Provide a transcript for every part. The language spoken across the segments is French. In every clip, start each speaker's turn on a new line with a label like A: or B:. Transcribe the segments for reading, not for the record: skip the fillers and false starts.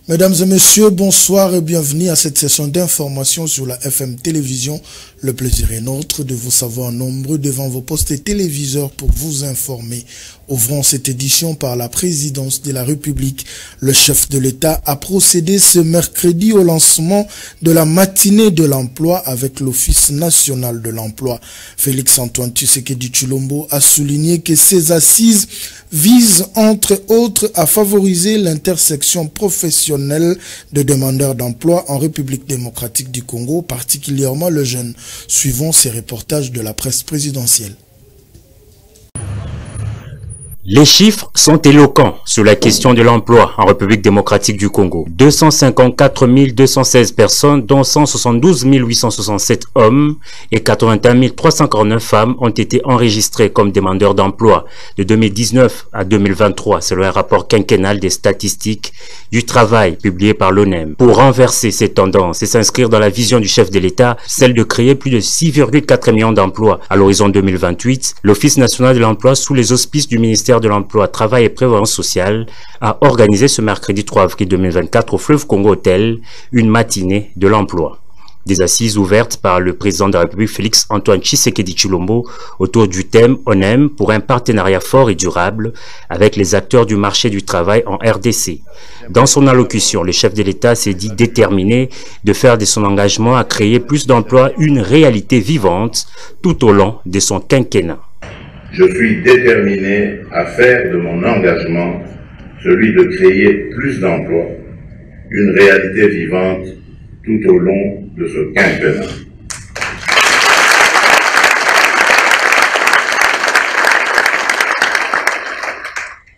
A: Mesdames et messieurs, bonsoir et bienvenue à cette session d'information sur la FM Télévision. Le plaisir est nôtre de vous savoir nombreux devant vos postes et téléviseurs pour vous informer. Ouvrons cette édition par la présidence de la République. Le chef de l'État a procédé ce mercredi au lancement de la matinée de l'emploi avec l'Office national de l'emploi. Félix-Antoine Tshisekedi Tshilombo a souligné que ces assises visent entre autres à favoriser l'intersection professionnelle de demandeurs d'emploi en République démocratique du Congo, particulièrement le jeune. Suivons ces reportages de la presse présidentielle.
B: Les chiffres sont éloquents sur la question de l'emploi en République démocratique du Congo. 254 216 personnes, dont 172 867 hommes et 81 349 femmes ont été enregistrées comme demandeurs d'emploi de 2019 à 2023, selon un rapport quinquennal des statistiques du travail publié par l'ONEM. Pour renverser ces tendances et s'inscrire dans la vision du chef de l'État, celle de créer plus de 6,4 millions d'emplois à l'horizon 2028, l'Office national de l'emploi, sous les auspices du ministère de l'Emploi, Travail et Prévoyance sociale, a organisé ce mercredi 3 avril 2024 au Fleuve Congo Hôtel une matinée de l'emploi. Des assises ouvertes par le président de la République Félix-Antoine Tshisekedi Tshilombo autour du thème ONEM pour un partenariat fort et durable avec les acteurs du marché du travail en RDC. Dans son allocution, le chef de l'État s'est dit déterminé de faire de son engagement à créer plus d'emplois une réalité vivante tout au long de son quinquennat.
C: Je suis déterminé à faire de mon engagement celui de créer plus d'emplois, une réalité vivante tout au long de ce quinquennat.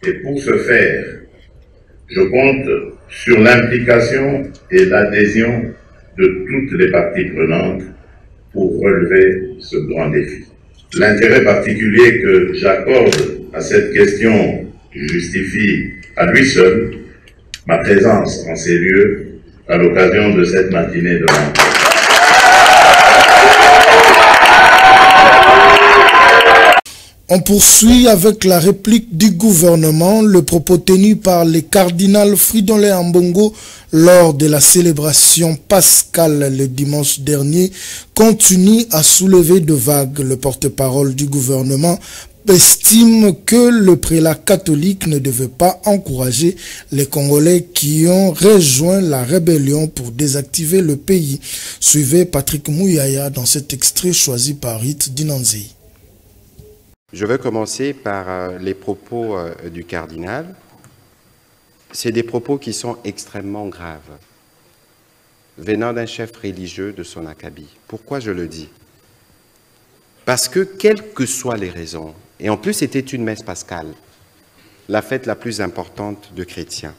C: Et pour ce faire, je compte sur l'implication et l'adhésion de toutes les parties prenantes pour relever ce grand défi. L'intérêt particulier que j'accorde à cette question justifie à lui seul ma présence en ces lieux à l'occasion de cette matinée de l'emploi.
A: On poursuit avec la réplique du gouvernement, le propos tenu par les cardinals Fridolin Ambongo lors de la célébration pascale le dimanche dernier continue à soulever de vagues. Le porte-parole du gouvernement estime que le prélat catholique ne devait pas encourager les Congolais qui ont rejoint la rébellion pour désactiver le pays. Suivez Patrick Mouyaya dans cet extrait choisi par Rit Dinanzei.
D: Je veux commencer par les propos du cardinal. C'est des propos qui sont extrêmement graves, venant d'un chef religieux de son acabit. Pourquoi je le dis? Parce que, quelles que soient les raisons, et en plus c'était une messe pascale, la fête la plus importante de chrétiens,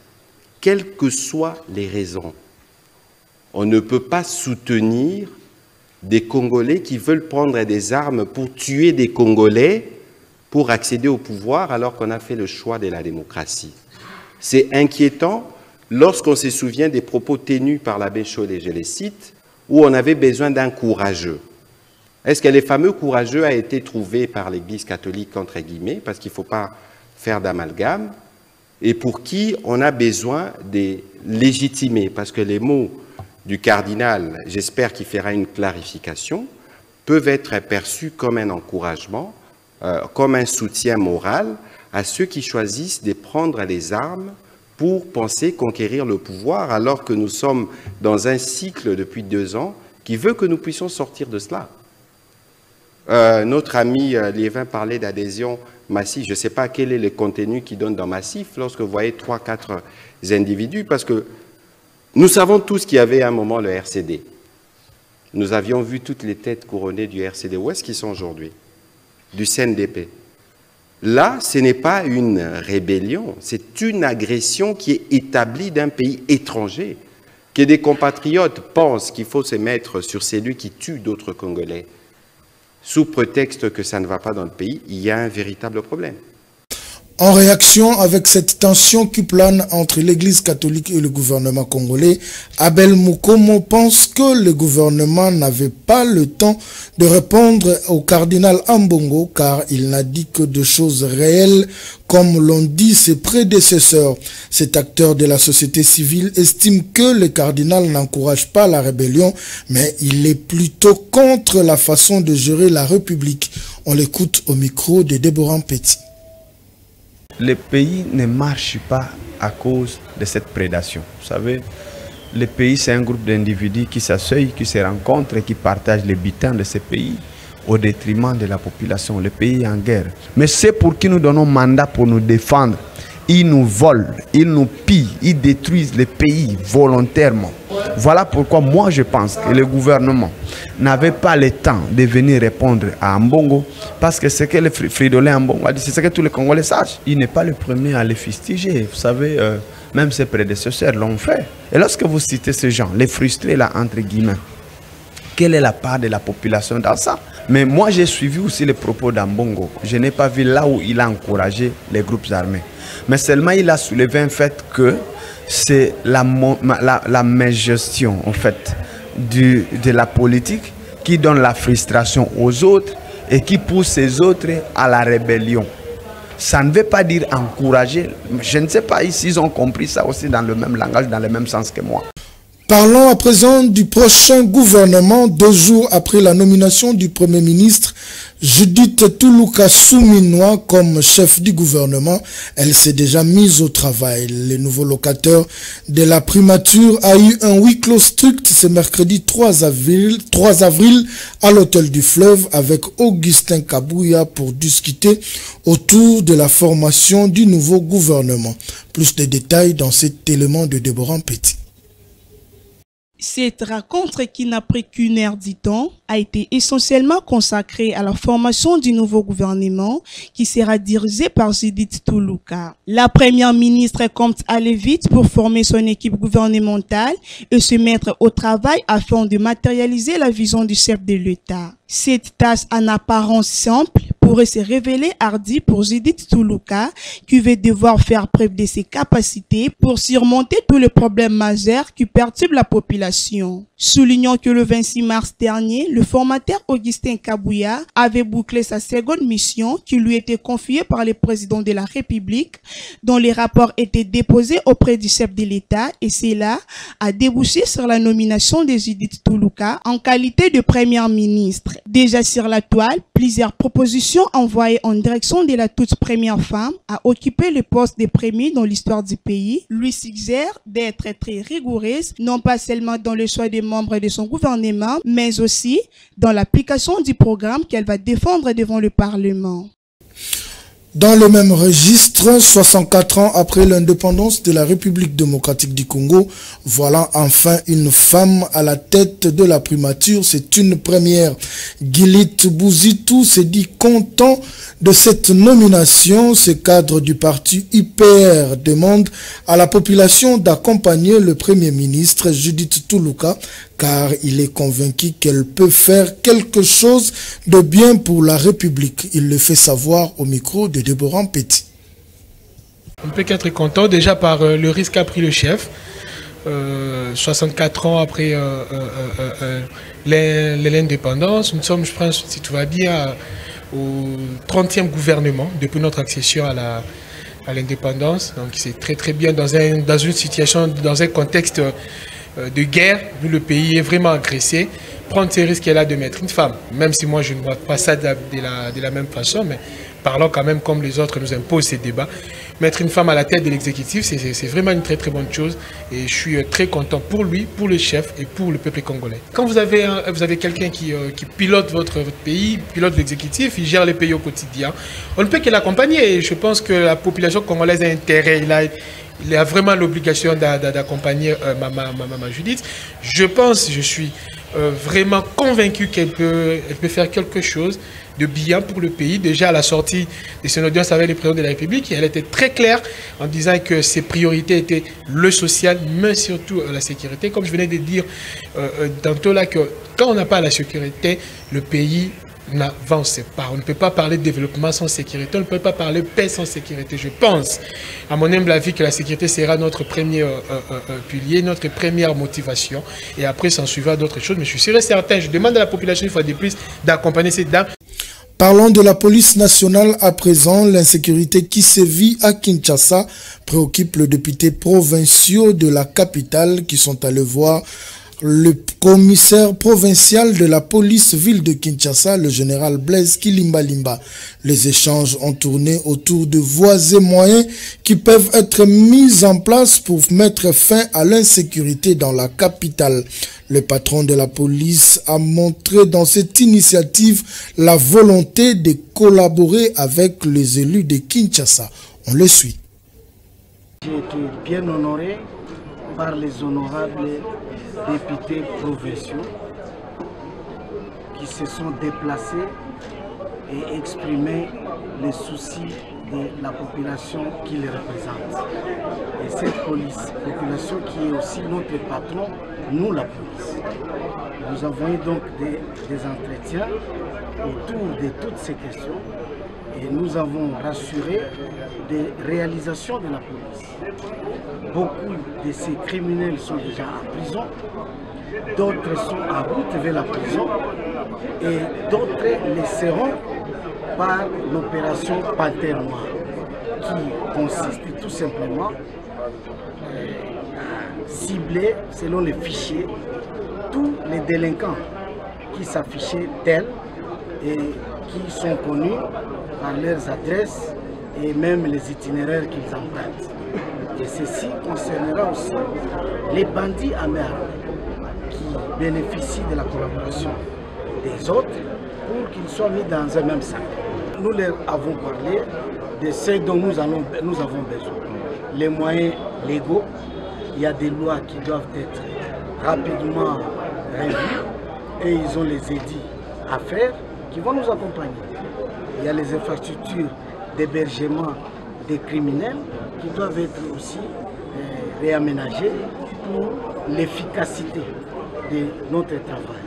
D: quelles que soient les raisons, on ne peut pas soutenir des Congolais qui veulent prendre des armes pour tuer des Congolais pour accéder au pouvoir alors qu'on a fait le choix de la démocratie. C'est inquiétant lorsqu'on se souvient des propos tenus par l'abbé Chollet, je les cite, où on avait besoin d'un courageux. Est-ce que les fameux courageux a été trouvé par l'Église catholique, entre guillemets, parce qu'il ne faut pas faire d'amalgame, et pour qui on a besoin de légitimer, parce que les mots du cardinal, j'espère qu'il fera une clarification, peuvent être perçus comme un encouragement, comme un soutien moral à ceux qui choisissent de prendre les armes pour penser conquérir le pouvoir, alors que nous sommes dans un cycle depuis 2 ans qui veut que nous puissions sortir de cela. Notre ami Liévin parlait d'adhésion massive. Je ne sais pas quel est le contenu qu'il donne dans massif lorsque vous voyez 3-4 individus, parce que nous savons tous qu'il y avait à un moment le RCD. Nous avions vu toutes les têtes couronnées du RCD. Où est-ce qu'ils sont aujourd'hui? Du CNDP. Là, ce n'est pas une rébellion, c'est une agression qui est établie d'un pays étranger. Que des compatriotes pensent qu'il faut se mettre sur celui qui tue d'autres Congolais, sous prétexte que ça ne va pas dans le pays, il y a un véritable problème.
A: En réaction avec cette tension qui plane entre l'Église catholique et le gouvernement congolais, Abel Mukomo pense que le gouvernement n'avait pas le temps de répondre au cardinal Ambongo car il n'a dit que de choses réelles comme l'ont dit ses prédécesseurs. Cet acteur de la société civile estime que le cardinal n'encourage pas la rébellion, mais il est plutôt contre la façon de gérer la République. On l'écoute au micro de Déborah Petit.
E: Le pays ne marche pas à cause de cette prédation. Vous savez, le pays, c'est un groupe d'individus qui s'asseyent, qui se rencontrent et qui partagent les butins de ce pays au détriment de la population. Le pays est en guerre. Mais c'est pour qui nous donnons mandat pour nous défendre. Ils nous volent, ils nous pillent, ils détruisent le pays volontairement. Voilà pourquoi moi je pense que le gouvernement n'avait pas le temps de venir répondre à Ambongo, parce que c'est que le Fridolin Ambongo a dit, c'est ce que tous les Congolais sachent. Il n'est pas le premier à les fustiger. Vous savez, même ses prédécesseurs l'ont fait. Et lorsque vous citez ces gens, les frustrés là, entre guillemets, quelle est la part de la population dans ça? Mais moi j'ai suivi aussi les propos d'Ambongo. Je n'ai pas vu là où il a encouragé les groupes armés. Mais seulement il a soulevé un fait que c'est la mégestion en fait de la politique qui donne la frustration aux autres et qui pousse ces autres à la rébellion. Ça ne veut pas dire encourager. Je ne sais pas si ils ont compris ça aussi dans le même langage, dans le même sens que moi.
A: Parlons à présent du prochain gouvernement. 2 jours après la nomination du Premier ministre Judith Tuluka Souminois comme chef du gouvernement, elle s'est déjà mise au travail. Le nouveau locataire de la primature a eu un huis clos strict ce mercredi 3 avril à l'hôtel du Fleuve avec Augustin Kabouya pour discuter autour de la formation du nouveau gouvernement. Plus de détails dans cet élément de Déborah Petit.
F: Cette rencontre qui n'a pris qu'une heure, dit-on, a été essentiellement consacrée à la formation du nouveau gouvernement qui sera dirigé par Judith Tuluka. La première ministre compte aller vite pour former son équipe gouvernementale et se mettre au travail afin de matérialiser la vision du chef de l'État. Cette tâche en apparence simple pourrait se révéler hardie pour Judith Tuluka qui va devoir faire preuve de ses capacités pour surmonter tous les problèmes majeurs qui perturbent la population. Soulignons que le 26 mars dernier, le formateur Augustin Kabouya avait bouclé sa seconde mission qui lui était confiée par le président de la République, dont les rapports étaient déposés auprès du chef de l'État et cela a débouché sur la nomination de Judith Tuluka en qualité de première ministre. Déjà sur la toile, plusieurs propositions envoyées en direction de la toute première femme à occuper le poste de premier dans l'histoire du pays lui suggèrent d'être très rigoureuse, non pas seulement dans le choix des membres de son gouvernement, mais aussi dans l'application du programme qu'elle va défendre devant le Parlement.
A: Dans le même registre, 64 ans après l'indépendance de la République démocratique du Congo, voilà enfin une femme à la tête de la primature. C'est une première. Gilit Bouzitou s'est dit content de cette nomination. Ce cadre du parti UPR demande à la population d'accompagner le Premier ministre Judith Tuluka car il est convaincu qu'elle peut faire quelque chose de bien pour la République. Il le fait savoir au micro de Déborah Petit.
G: On ne peut qu'être content déjà par le risque qu'a pris le chef. 64 ans après l'indépendance, nous sommes, je pense, si tout va bien, au 30e gouvernement depuis notre accession à l'indépendance. Donc c'est très très bien dans une situation, dans un contexte de guerre où le pays est vraiment agressé, prendre ces risques-là de mettre une femme, même si moi je ne vois pas ça de la même façon, mais parlons quand même comme les autres nous imposent ces débats. Mettre une femme à la tête de l'exécutif, c'est vraiment une très très bonne chose et je suis très content pour lui, pour le chef et pour le peuple congolais. Quand vous avez quelqu'un qui pilote votre pays, pilote l'exécutif, il gère les pays au quotidien, on ne peut que l'accompagner et je pense que la population congolaise a intérêt, il a vraiment l'obligation d'accompagner Maman Judith. Je suis vraiment convaincu qu'elle peut faire quelque chose de bien pour le pays. Déjà à la sortie de son audience avec le président de la République, elle était très claire en disant que ses priorités étaient le social, mais surtout la sécurité. Comme je venais de dire tantôt là, que quand on n'a pas la sécurité, le pays n'avance pas. On ne peut pas parler de développement sans sécurité, on ne peut pas parler de paix sans sécurité. Je pense, à mon humble avis, que la sécurité sera notre premier pilier, notre première motivation. Et après, s'en suivra d'autres choses. Mais je suis sûr et certain, je demande à la population une fois de plus d'accompagner ces dames.
A: Parlons de la police nationale à présent. L'insécurité qui sévit à Kinshasa préoccupe les députés provinciaux de la capitale qui sont allés voir le commissaire provincial de la police ville de Kinshasa, le général Blaise Kilimbalimba. Les échanges ont tourné autour de voies et moyens qui peuvent être mis en place pour mettre fin à l'insécurité dans la capitale. Le patron de la police a montré dans cette initiative la volonté de collaborer avec les élus de Kinshasa. On le suit.
H: J'ai été bien honoré par les honorables députés provinciaux qui se sont déplacés et exprimé les soucis de la population qui les représente. Et cette population qui est aussi notre patron, nous la police. Nous avons eu donc des entretiens autour de toutes ces questions et nous avons rassuré des réalisations de la police. Beaucoup de ces criminels sont déjà en prison, d'autres sont en route vers la prison et d'autres les seront par l'opération Panthère Noire qui consiste tout simplement à cibler selon les fichiers tous les délinquants qui s'affichaient tels et qui sont connus par leurs adresses et même les itinéraires qu'ils empruntent. Et ceci concernera aussi les bandits à main armée qui bénéficient de la collaboration des autres pour qu'ils soient mis dans un même sac. Nous leur avons parlé de ce dont nous avons besoin. Les moyens légaux, il y a des lois qui doivent être rapidement revues et ils ont les édits à faire qui vont nous accompagner. Il y a les infrastructures d'hébergement des criminels qui doivent être aussi réaménagées pour l'efficacité de notre travail.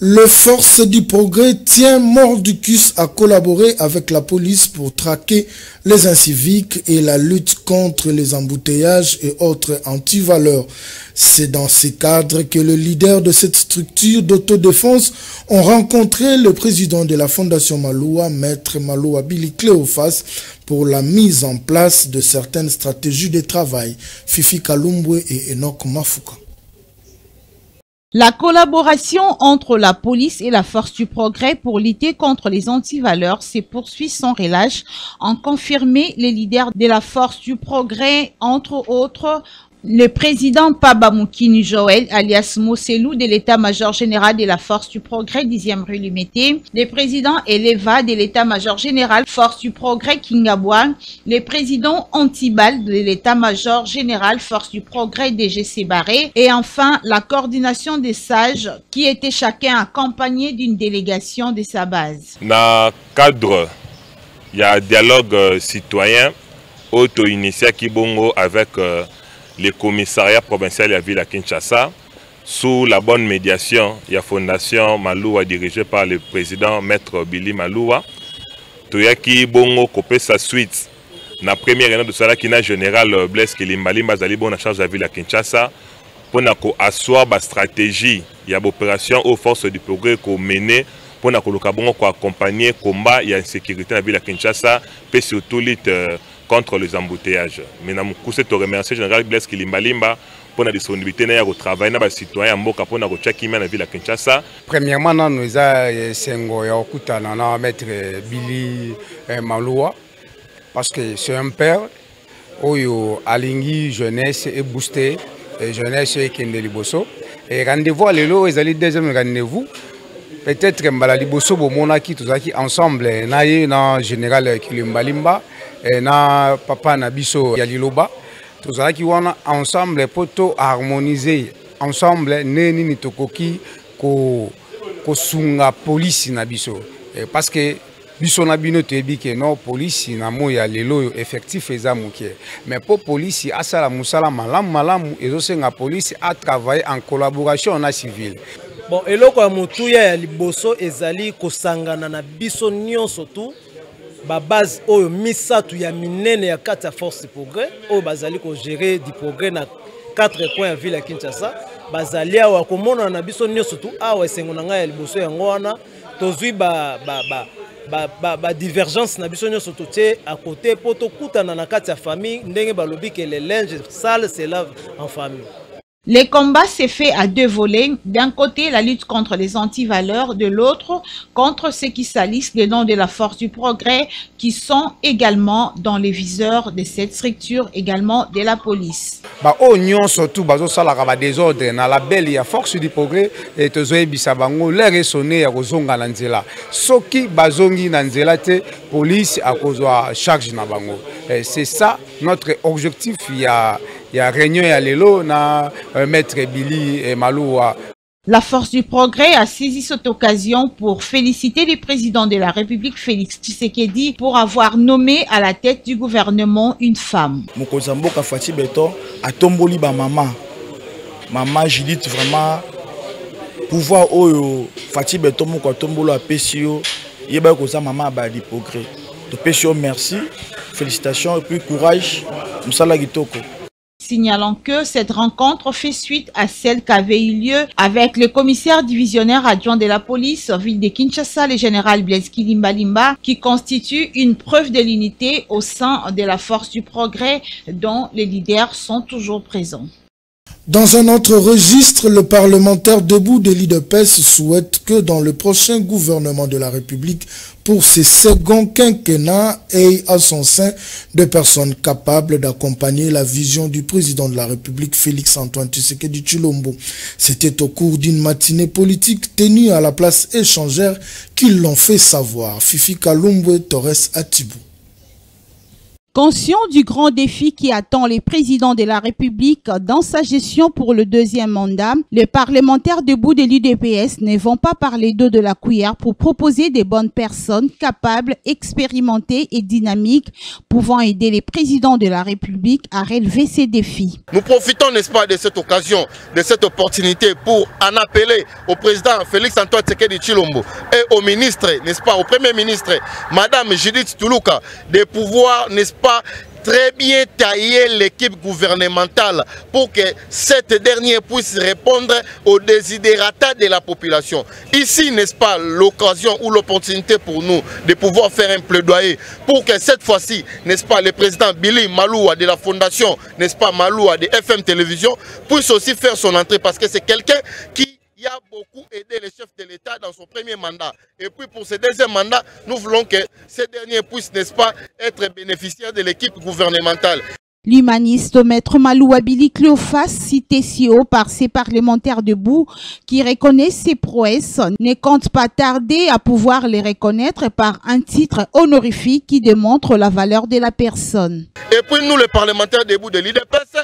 A: Les forces du progrès tient Mordicus à collaborer avec la police pour traquer les inciviques et la lutte contre les embouteillages et autres antivaleurs. C'est dans ce cadre que le leader de cette structure d'autodéfense ont rencontré le président de la Fondation Maloua, Maître Maloua Billy Cléophas, pour la mise en place de certaines stratégies de travail. Fifi Kalumbwe et Enoch Mafuka.
I: La collaboration entre la police et la force du progrès pour lutter contre les antivaleurs se poursuit sans relâche, ont confirmé les leaders de la force du progrès, entre autres le président Pabamoukini Joël, alias Moselou de l'état-major général de la force du progrès 10e rue Limité, le président Eleva de l'état-major général force du progrès Kingabwa, le président Antibal de l'état-major général force du progrès DGC Barré et enfin la coordination des sages qui étaient chacun accompagné d'une délégation de sa base.
J: Dans le cadre, il y a un dialogue citoyen auto-initié qui bongo avec le commissariat provincial de la ville à Kinshasa, sous la bonne médiation de la Fondation Maloua dirigée par le président Maître Billy Maloua. Toyaki bongo kopé sa suite. Na première réunion de cela qui n'a général Blaise Kilimbalimba Zali bon en charge de la ville à Kinshasa pour asseoir la stratégie il y a l'opération aux forces du progrès qu'on menait pour accompagner le combat et l'insécurité dans la ville à Kinshasa et surtout lutte contre les embouteillages. Mais je suis remercier le général Blaise Kilimbalimba pour la disponibilité de travail dans les citoyens pour la ville à Kinshasa.
K: Premièrement, nous avons maître Billy Maloua parce que c'est un père qui a aligné jeunesse et boosté jeunesse et Kendeliboso. Et rendez-vous à l'élo, ils allaient deuxième rendez-vous. Peut-être que Mbala-Liboso, Monaki, tous ensemble, na général Kilimbalimba, na papa Nabiso Yaliloba, tous ensemble pour harmoniser ensemble, neni nitokoki ko sunga police Nabiso. Parce que biso na bino tebi que non police na moya lelo effectif ezamuke. Mais pour police asala musala malamu malamu ezosenga police a travailler en collaboration na civil.
L: Bon, eloko ya mutuya ya liboso ezali kosangana na biso nyonso tu ba base oyo misatu ya minene ya kati ya force du progrès oyo bazali ko gérer du progrès na 4 coins ya ville ya Kinshasa bazali awa komona na biso nyonso tu awa esengo na ngai ya liboso yango wana tozwi ba divergence na biso nyonso tu te à côté po tokutana na kati ya famille ndenge balobi que les linges sales se lavent en famille.
I: Les combats s'est fait à deux volets. D'un côté, la lutte contre les antivaleurs, de l'autre, contre ceux qui salissent les noms de la force du progrès, qui sont également dans les viseurs de cette structure, également de la police.
K: Oignon surtout, ça la désordre, na la belle, il y a force du progrès, et tozoe bisabango, l'air est sonné à Rozonga Nanzela. Soki bazongi Nanzela, police à cause de charge nabango. C'est ça notre objectif. Il y a réunion à l'élo na maître Billy et Maloua.
I: La force du progrès a saisi cette occasion pour féliciter le président de la République Félix Tshisekedi pour avoir nommé à la tête du gouvernement une femme.
M: Mokozamboka Fati Beto a tomboli ba maman Judith vraiment pouvoir oyo Fati Beto moko tombolo a pesio yeba koza maman ba du progrès. De pesio merci, félicitations et puis courage musala kitoko.
I: Signalant que cette rencontre fait suite à celle qui avait eu lieu avec le commissaire divisionnaire adjoint de la police ville de Kinshasa, le général Blaise Kilimba Limba, qui constitue une preuve de l'unité au sein de la force du progrès dont les leaders sont toujours présents.
A: Dans un autre registre, le parlementaire debout de l'IDPS souhaite que dans le prochain gouvernement de la République, pour ce second quinquennat, ait à son sein des personnes capables d'accompagner la vision du président de la République, Félix-Antoine Tshisekedi Tshilombo. C'était au cours d'une matinée politique tenue à la place échangère qu'ils l'ont fait savoir. Fifi Kalumbe Torres Atibou.
I: Conscient du grand défi qui attend les présidents de la République dans sa gestion pour le deuxième mandat, les parlementaires debout de l'UDPS ne vont pas parler d'eau de la cuillère pour proposer des bonnes personnes capables, expérimentées et dynamiques, pouvant aider les présidents de la République à relever ces défis.
N: Nous profitons, n'est-ce pas, de cette occasion, de cette opportunité pour en appeler au président Félix-Antoine Tshisekedi Tshilombo et au ministre, n'est-ce pas, au premier ministre, Madame Judith Toulouka, de pouvoir, n'est-ce pas, très bien tailler l'équipe gouvernementale pour que cette dernière puisse répondre aux desiderata de la population. Ici, n'est-ce pas, l'occasion ou l'opportunité pour nous de pouvoir faire un plaidoyer pour que cette fois-ci, n'est-ce pas, le président Billy Maloua de la fondation, n'est-ce pas, Maloua de FM Télévision, puisse aussi faire son entrée parce que c'est quelqu'un qui a beaucoup aidé le chef de l'État dans son premier mandat. Et puis pour ce deuxième mandat, nous voulons que ces derniers puissent, n'est-ce pas, être bénéficiaires de l'équipe gouvernementale.
I: L'humaniste maître Maloua Billy Cléophas, cité si haut par ses parlementaires debout, qui reconnaissent ses prouesses, ne compte pas tarder à pouvoir les reconnaître par un titre honorifique qui démontre la valeur de la personne.
N: Et puis nous, les parlementaires debout de l'IDPS,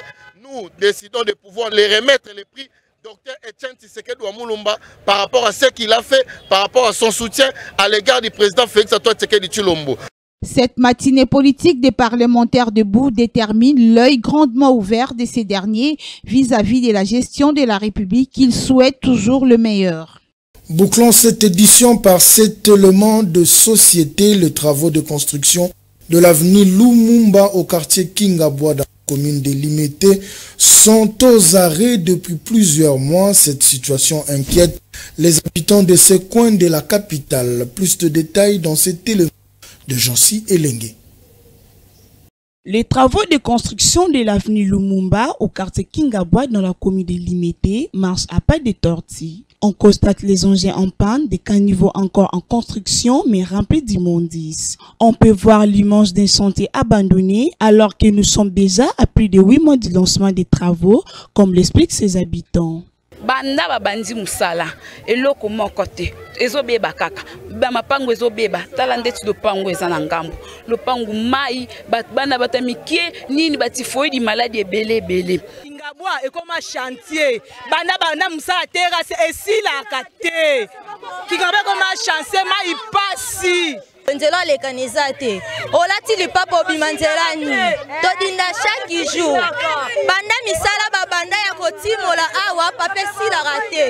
N: nous décidons de pouvoir les remettre les prix Docteur Etienne Tshisekedi Wamulumba par rapport à ce qu'il a fait, par rapport à son soutien à l'égard du président Félix-Antoine Tshisekedi Tshilombo.
I: Cette matinée politique des parlementaires debout détermine l'œil grandement ouvert de ces derniers vis-à-vis de la gestion de la République qu'ils souhaitent toujours le meilleur.
A: Bouclons cette édition par cet élément de société, les travaux de construction de l'avenue Lumumba au quartier Kingabwa dans la commune de Limete sont aux arrêts depuis plusieurs mois. Cette situation inquiète les habitants de ce coin de la capitale. Plus de détails dans cet élément de Jancy Elengue.
F: Les travaux de construction de l'avenue Lumumba au quartier Kingabwa dans la commune de Limete marchent à pas de tortue. On constate les engins en panne, des caniveaux encore en construction mais remplis d'immondices. On peut voir l'image d'un chantier abandonné alors que nous sommes déjà à plus de 8 mois du lancement des travaux, comme l'expliquent ses habitants.
O: Banda babandi musala eloko moko te ezobeba kaka ba mapango ezobeba tala ndeti lopango eza na ngambo lopango mai bana batamikie nini batifoi di maladie ebele
P: Kingabwa ekoma chantier bana musala terrasse esilaka te Kingabwa ekoma chantier mai pasi
Q: nzela lekaniza te olati lipapo bimanzelani todinda chaque jour banda misala baba banda ya kotimola awa pape silaka te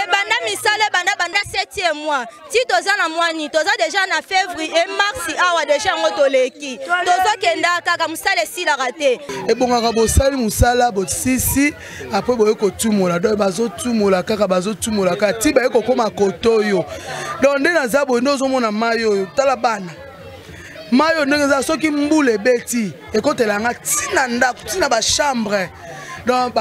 Q: ebanda misala banda 7e mois ti toza na mwani toza deja na février mars awa deja ngo toleki tozokenda kaka musala silaka te
R: ebongaka bosali musala bosisi après boye kotumola donc bazotumola kaka bazotumola kaka ti baye kokoma kotoyo donc nde naza boye nde ozomona mayo oyo tala bana mayo ndenge eza soki mbula ebeti ekotelanga ntina ndako ntina bachambre donc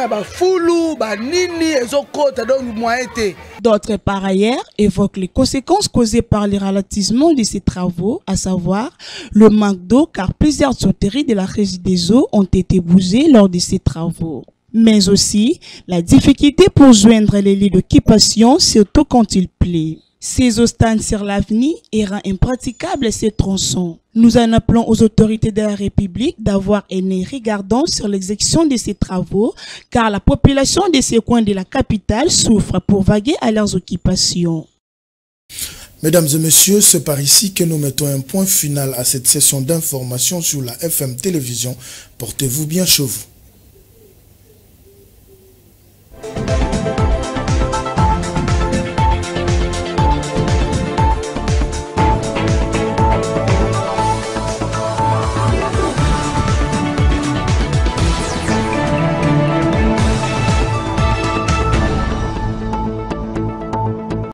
R: bafulu banini ezokota donc moyen te.
F: D'autres, par ailleurs, évoquent les conséquences causées par le ralentissement de ces travaux, à savoir le manque d'eau, car plusieurs sauteries de la régie des eaux ont été bougées lors de ces travaux. Mais aussi la difficulté pour joindre les lits d'occupation, surtout quand il pleut. Ces eaux stagnent sur l'avenir et rend impraticable ces tronçons. Nous en appelons aux autorités de la République d'avoir un œil regardant sur l'exécution de ces travaux, car la population de ces coins de la capitale souffre pour vaguer à leurs occupations.
A: Mesdames et messieurs, c'est par ici que nous mettons un point final à cette session d'information sur la FM Télévision. Portez-vous bien chez vous.